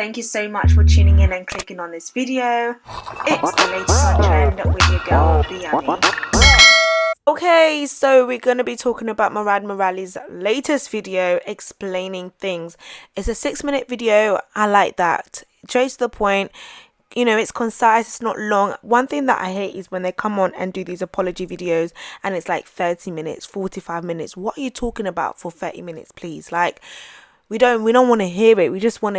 thank you so much for tuning in and clicking on this video. It's the latest on trend with your girl, Biani. Okay, so we're going to be talking about Murad Murali's latest video explaining things. It's a 6-minute video. I like that. Straight to the point. You know, it's concise, it's not long. One thing that I hate is when they come on and do these apology videos and it's like 30 minutes, 45 minutes. What are you talking about for 30 minutes, please? Like, we don't want to hear it. We don't want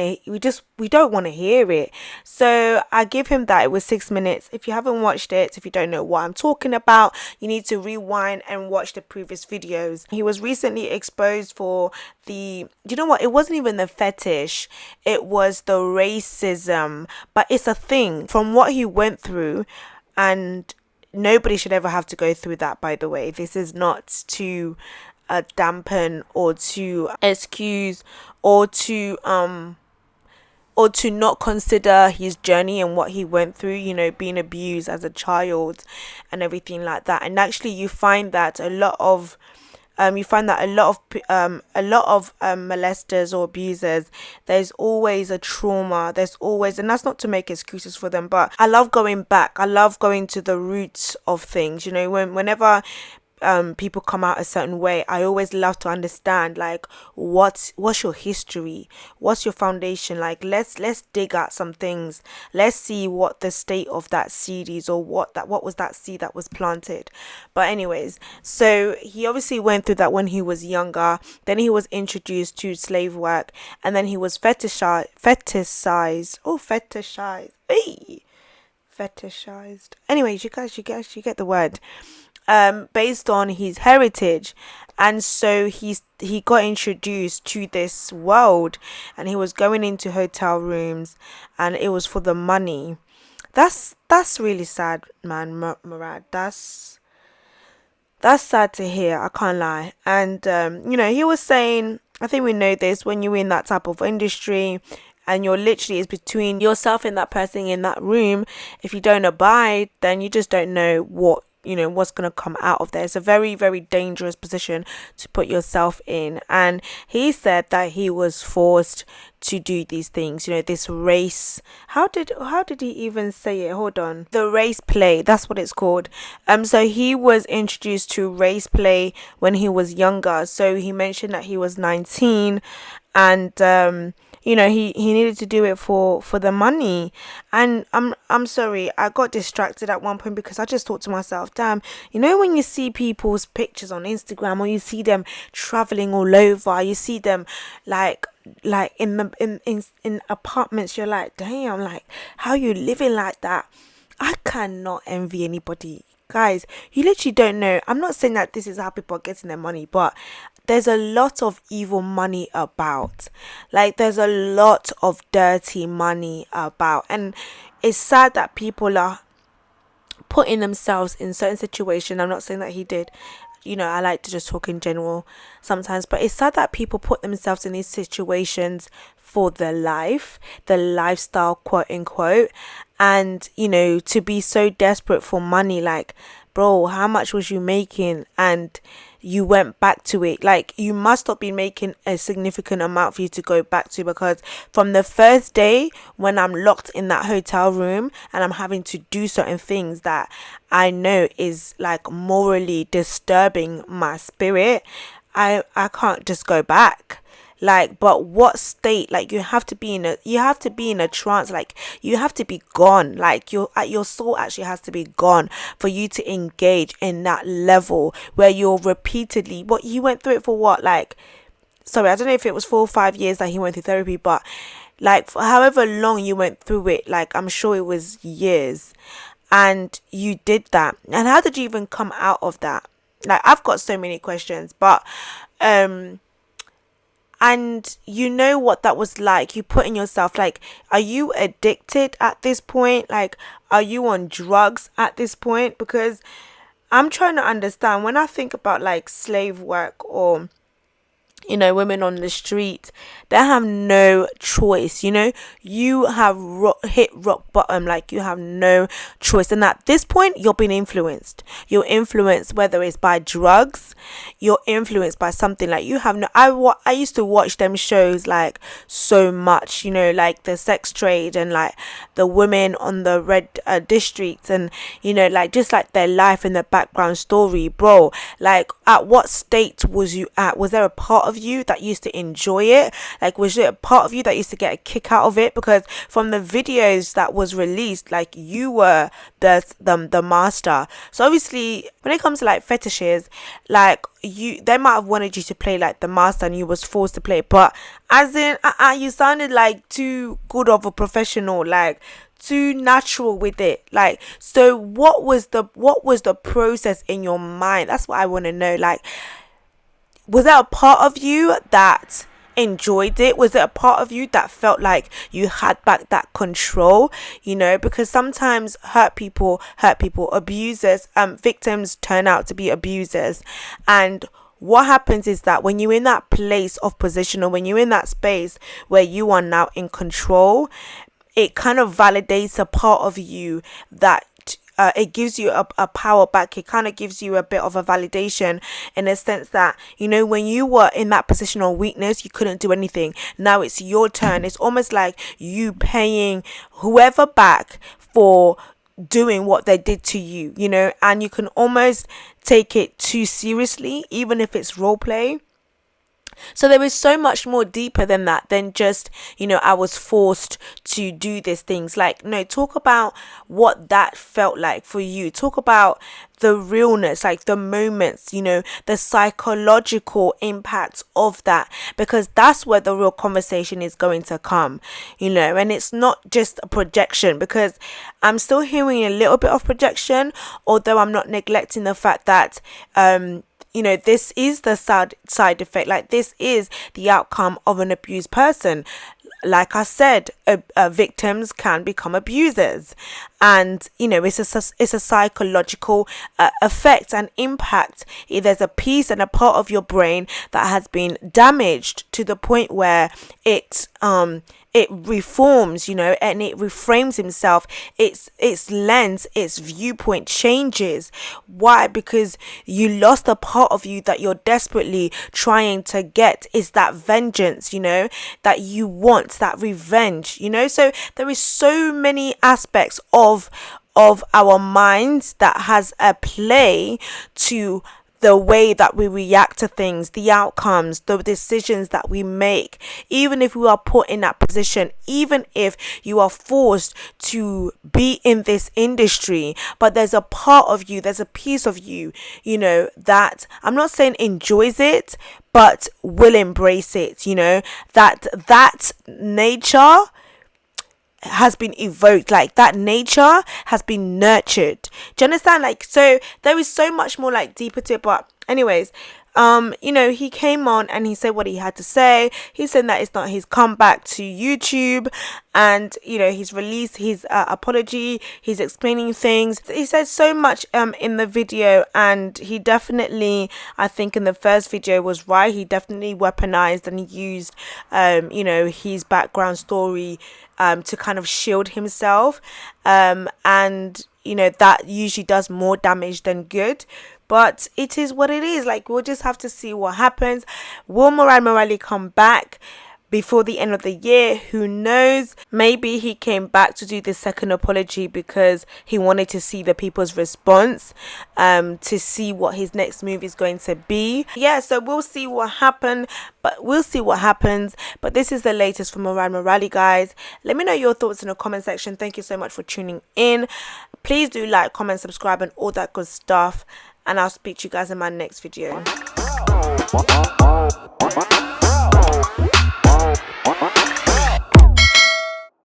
to hear it. So I give him that. It was 6 minutes. If you haven't watched it, if you don't know what I'm talking about, you need to rewind and watch the previous videos. He was recently exposed for you know what, it wasn't even the fetish, it was the racism, but it's a thing from what he went through, and nobody should ever have to go through that, by the way. This is not to dampen or to excuse or to not consider his journey and what he went through, you know, being abused as a child and everything like that. And actually you find that a lot of molesters or abusers, there's always a trauma, there's always, and that's not to make excuses for them, but I love going back, I love going to the roots of things. You know, whenever people come out a certain way, I always love to understand, like, what's your history, what's your foundation. Like, let's dig at some things, let's see what the state of that seed is, or what was that seed that was planted. But anyways, so he obviously went through that when he was younger, then he was introduced to slave work, and then he was fetishized anyways, you guys get the word, based on his heritage. And so he got introduced to this world, and he was going into hotel rooms, and it was for the money. That's really sad, man. Murad, that's sad to hear, I can't lie. And you know, he was saying, I think we know this, when you're in that type of industry and you're literally, it's between yourself and that person in that room, if you don't abide, then you just don't know what's going to come out of there. It's a very, very dangerous position to put yourself in. And he said that he was forced to do these things, you know, this race, how did he even say it? Hold on. The race play, that's what it's called. So he was introduced to race play when he was younger. So he mentioned that he was 19, and you know, he needed to do it for the money. And I'm sorry, I got distracted at one point because I just thought to myself, damn, you know, when you see people's pictures on Instagram, or you see them traveling all over, you see them like in apartments, you're like, damn, like, how you living like that? I cannot envy anybody. Guys, you literally don't know. I'm not saying that this is how people are getting their money, but there's a lot of evil money about. Like, there's a lot of dirty money about. And it's sad that people are putting themselves in certain situations. I'm not saying that he did. You know, I like to just talk in general sometimes. But it's sad that people put themselves in these situations for the lifestyle, quote unquote. And, you know, to be so desperate for money, like, bro, how much was you making? And you went back to it. Like, you must not be making a significant amount for you to go back to, because from the first day when I'm locked in that hotel room and I'm having to do certain things that I know is like morally disturbing my spirit, I can't just go back. Like, but what state? Like, you have to be in a trance. Like, you have to be gone. Like, your soul actually has to be gone for you to engage in that level where you're repeatedly, what he went through it for, what, like, sorry, I don't know if it was 4 or 5 years that he went through therapy, but like, for however long you went through it, like, I'm sure it was years, and you did that. And how did you even come out of that? Like, I've got so many questions, but and you know what that was like. You put in yourself, like, are you addicted at this point? Like, are you on drugs at this point? Because I'm trying to understand, when I think about like slave work or women on the street, they have no choice. You have hit rock bottom, like you have no choice. And at this point, you're being influenced. You're influenced, whether it's by drugs, you're influenced by something. Like you have no. I used to watch them shows like so much. Like the sex trade and like the women on the red districts, and like just like their life and their background story, bro. Like at what state was you at? Was there a part of you that used to enjoy it? Like was it a part of you that used to get a kick out of it? Because from the videos that was released, like you were the master. So obviously when it comes to like fetishes, like they might have wanted you to play like the master and you was forced to play, but as in you sounded like too good of a professional, like too natural with it. Like, so what was the process in your mind? That's what I want to know. Like, was there a part of you that enjoyed it? Was it a part of you that felt like you had back that control? Because sometimes hurt people, abusers, victims turn out to be abusers. And what happens is that when you're in that place of position, or when you're in that space where you are now in control, it kind of validates a part of you that it gives you a power back. It kind of gives you a bit of a validation, in a sense that, when you were in that position of weakness, you couldn't do anything. Now it's your turn. It's almost like you paying whoever back for doing what they did to you, and you can almost take it too seriously, even if it's role play. So there is so much more deeper than that, than just, I was forced to do these things. Like, no, talk about what that felt like for you. Talk about the realness, like the moments, the psychological impact of that, because that's where the real conversation is going to come, and it's not just a projection, because I'm still hearing a little bit of projection, although I'm not neglecting the fact that, this is the side effect. Like, this is the outcome of an abused person. Like I said, victims can become abusers, and it's a psychological effect and impact. There's a piece and a part of your brain that has been damaged to the point where it reforms, and it reframes himself. Its lens, its viewpoint changes. Why? Because you lost a part of you that you're desperately trying to get. Is that vengeance, that you want, that revenge, so there is so many aspects of our minds that has a play to the way that we react to things, the outcomes, the decisions that we make. Even if we are put in that position, even if you are forced to be in this industry, but there's a part of you, there's a piece of you, that I'm not saying enjoys it, but will embrace it, that nature has been evoked, like that nature has been nurtured. Do you understand? Like, so there is so much more like deeper to it. But anyways, he came on and he said what he had to say. He said that it's not his comeback to YouTube, and he's released his apology. He's explaining things. He said so much in the video, and he definitely, I think in the first video was right. He definitely weaponized and used his background story to kind of shield himself, and that usually does more damage than good. But it is what it is. Like, we'll just have to see what happens. Will Murad Murali come back before the end of the year? Who knows? Maybe he came back to do the second apology because he wanted to see the people's response, to see what his next move is going to be. Yeah, so we'll see what happens. But this is the latest from Murad Murali, guys. Let me know your thoughts in the comment section. Thank you so much for tuning in. Please do like, comment, subscribe, and all that good stuff. And I'll speak to you guys in my next video.